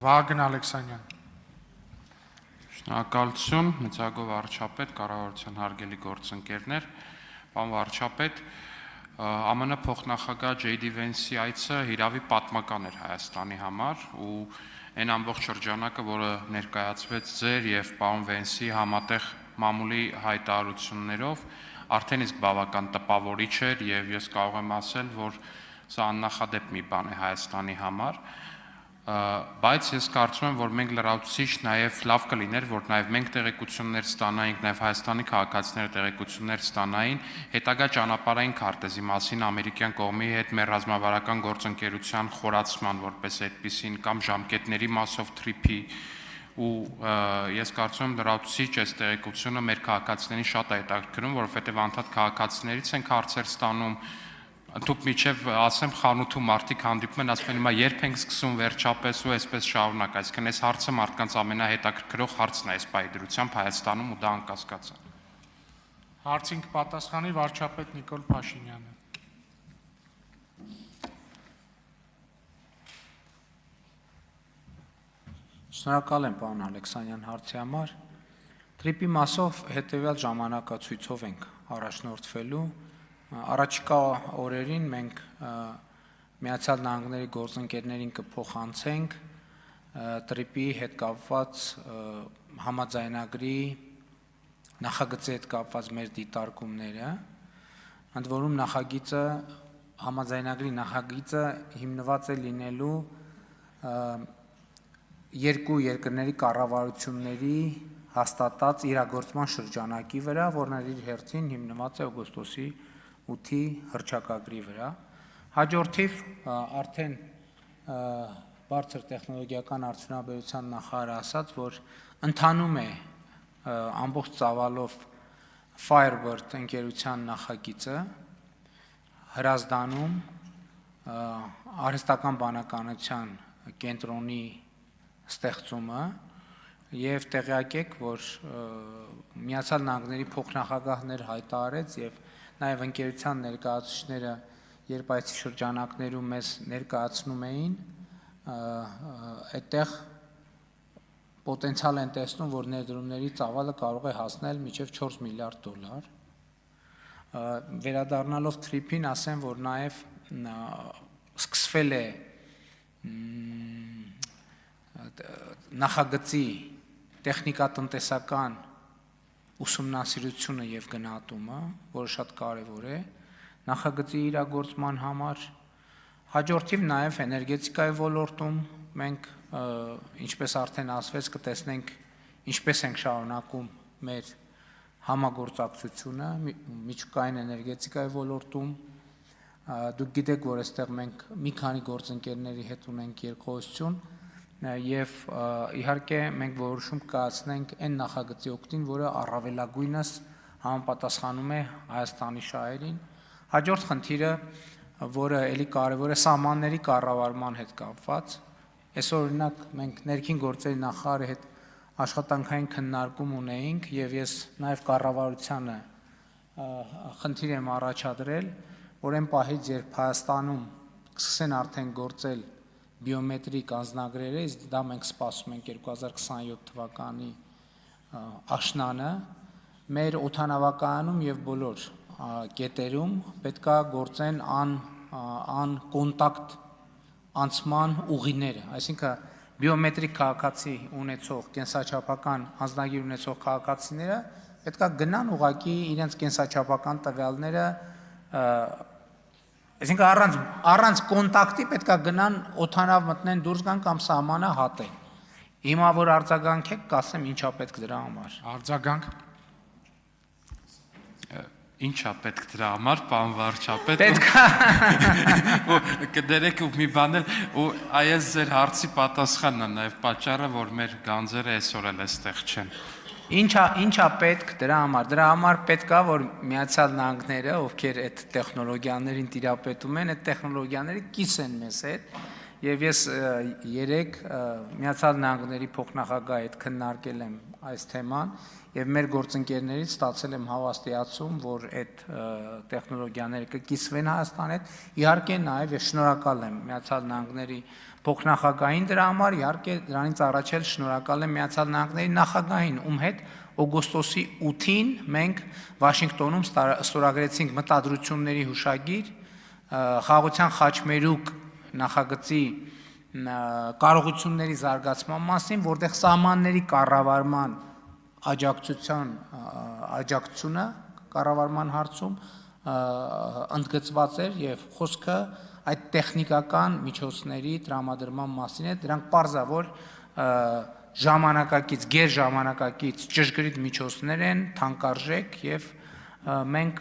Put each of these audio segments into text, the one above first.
Վահագն Ալեքսանյան։ Շնորհակալություն, Մեծագով վարչապետ, կառավարության հարգելի գործընկերներ, պարոն վարչապետ, ԱՄՆ փոխնախագահ J.D. Vance-ի այցը հիրավի պատմական էր Հայաստանի համար ու այն ամբողջ շրջանակը, որը ներկայացվեց ձեր եւ պարոն Vance-ի համատեղ մամուլի հայտարարություններով, արդեն իսկ բավական տպավորիչ էր եւ ես կարող եմ ասել, որ սա աննախադեպ մի բան է Հայաստանի համար, բայց ես կարծում եմ, որ մենք լրացուցիչ նաև լավ կլիներ, որ նաև մենք տեղեկություններ ստանայինք, նաև Հայաստանի քաղաքացիները տեղեկություններ ստանային հետագա ճանապարհային քարտեզի մասին ամերիկյան կողմի հետ մեր ռազմավարական գործընկերության խորացման որպես այդպիսին կամ ժամկետների mass-of trip-ի ու ես կարծում եմ լրացուցիչ այս տեղեկությունը մեր քաղաքացիներին շատ է հետաքրքրում, որովհետև անդադ քաղաքացիներից ենք հարցեր ստանում Դուք միջև ասեմ խանութում մարդիկ հանդիպում են, ասում են հիմա երբ ենք սկսում վերջապես ու այսպես շարունակ, այսինքն այս հարցը մարդկանց ամենահետաքրքրող հարցն է այս պայդրությամբ Հայաստանում ու դա անկասկած է։ Հարցին կպատասխանի վարչապետ Նիկոլ Փաշինյանը։ Շնորհակալ եմ պարոն Ալեքսանյան հարցի համար։ Տրիպի մասով հետևյալ ժամանակացույցով ենք առաջնորդվելու Առաջիկա օրերին մենք Միացյալ Նահանգների գործընկերներին կփոխանցենք տրիպի հետ կապված համաձայնագրի նախագծի հետ կապված մեր դիտարկումները, ընդ որում նախագիծը համաձայնագրի նախագիծը հիմնված է լինելու երկու երկրների կառավարությունների հաստատած իրագործման շրջանակի վրա, որն իր հերթին հիմնված է օգոստոսի 8-ի հռչակագրի վրա։ Հաջորդիվ արդեն բարձր տեխնոլոգիական արդյունաբերության նախարարը ասաց, որ ընթանում է ամբողջ ծավալով Firebird ընկերության նախագիծը Հրազդանում արհեստական բանականության կենտրոնի ստեղծումը եւ տեղյակ եք, որ Միացյալ Նահանգների փոխնախագահներ հայտարարեց եւ նաեւ ընկերության ներկայացուցիչները երբ այս շրջանակներում մեզ ներկայացնում էին, այդտեղ պոտենցիալ են տեսնում, որ ներդրումների ծավալը կարող է հասնել մինչև $4 միլիարդ։ Վերադառնալով թրիփին ասեմ, որ նաեւ սկսվել է նախագծի տեխնիկատնտեսական ուսումնասիրությունը եւ գնահատումը, որը շատ կարեւոր է նախագծի իրագործման համար, հաջորդիվ նաեւ էներգետիկայի ոլորտում մենք ինչպես արդեն ասվեց, կտեսնենք ինչպես ենք շարունակում մեր համագործակցությունը միջուկային էներգետիկայի ոլորտում, դուք գիտեք, որ այստեղ մենք մի քանի գործընկերների հետ ունենք երկխոսություն եւ իհարկե մենք որոշում կայացնենք այն նախագծի օգտին, որը առավելագույնս համապատասխանում է Հայաստանի շահերին։ Հաջորդ խնդիրը, որը ելի կարևոր է սահմանների կառավարման հետ կապված, այսօր օրինակ մենք ներքին գործերի նախարարի հետ աշխատանքային քննարկում ունեինք եւ ես նաեւ կառավարությանը խնդիր եմ առաջադրել, որ այն պահից երբ Հայաստանում կսկսեն արդեն գործել բիոմետրիկ անձնագրերը, իսկ դա մենք սպասում ենք 2027 թվականի աշնանը, մեր օդանավակայանում եւ բոլոր կետերում պետքա գործեն անկոնտակտ անցման ուղիները, այսինքն բիոմետրիկ քաղաքացի ունեցող կենսաչափական անձնագիր ունեցող քաղաքացիները պետքա գնան ուղղակի իրենց կենսաչափական տվյալները Այսինքն առանց կոնտակտի պետքա գնան օդանավ մտնեն դուրս գան կամ սահմանը հատեն։ Հիմա որ արձագանքեք, կասեմ ինչա պետք դրա համար։ Արձագանք։ Ինչա պետք դրա համար, պարոն վարչապետ։ Պետքա կդերեք ու մի բան էլ ու այս ձեր հարցի պատասխանն է նաև պատճառը, որ մեր գանձերը այսօր էլ այստեղ չեն։ Ինչա պետք դրա համար պետք է որ Միացյալ Նահանգները, ովքեր այդ տեխնոլոգիաներին տիրապետում են, այդ տեխնոլոգիաները կիսեն մեզ հետ Եվ ես երեք Միացյալ Նահանգների փոխնախագահի հետ քննարկել եմ այս թեման եւ մեր գործընկերներից ստացել եմ հավաստիացում, որ այդ տեխնոլոգիաները կկիսվեն Հայաստանի հետ։ Իհարկե նաեւ ես շնորհակալ եմ Միացյալ Նահանգների փոխնախագահին դրա համար, իհարկե դրանից առաջ էլ շնորհակալ եմ Միացյալ Նահանգների նախագահին, ում հետ օգոստոսի 8-ին մենք Վաշինգտոնում ստորագրեցինք մտադրությունների հուշագիր խաղաղության խաչմերուկ նախագծի կարողությունների զարգացման մասին, որտեղ սահմանների կառավարման աջակցությունը կառավարման հարցում ընդգծված էր եւ խոսքը այդ տեխնիկական միջոցների տրամադրման մասին է, դրանք պարզավոր ժամանակակից, գերժամանակակից ճշգրիտ միջոցներ են, թանկարժեք եւ մենք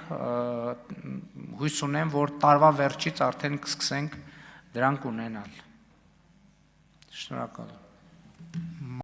հույս ունեմ, որ տարվա վերջից արդեն կսկսենք դրանք ունենալ։ Շնորհակալ եմ։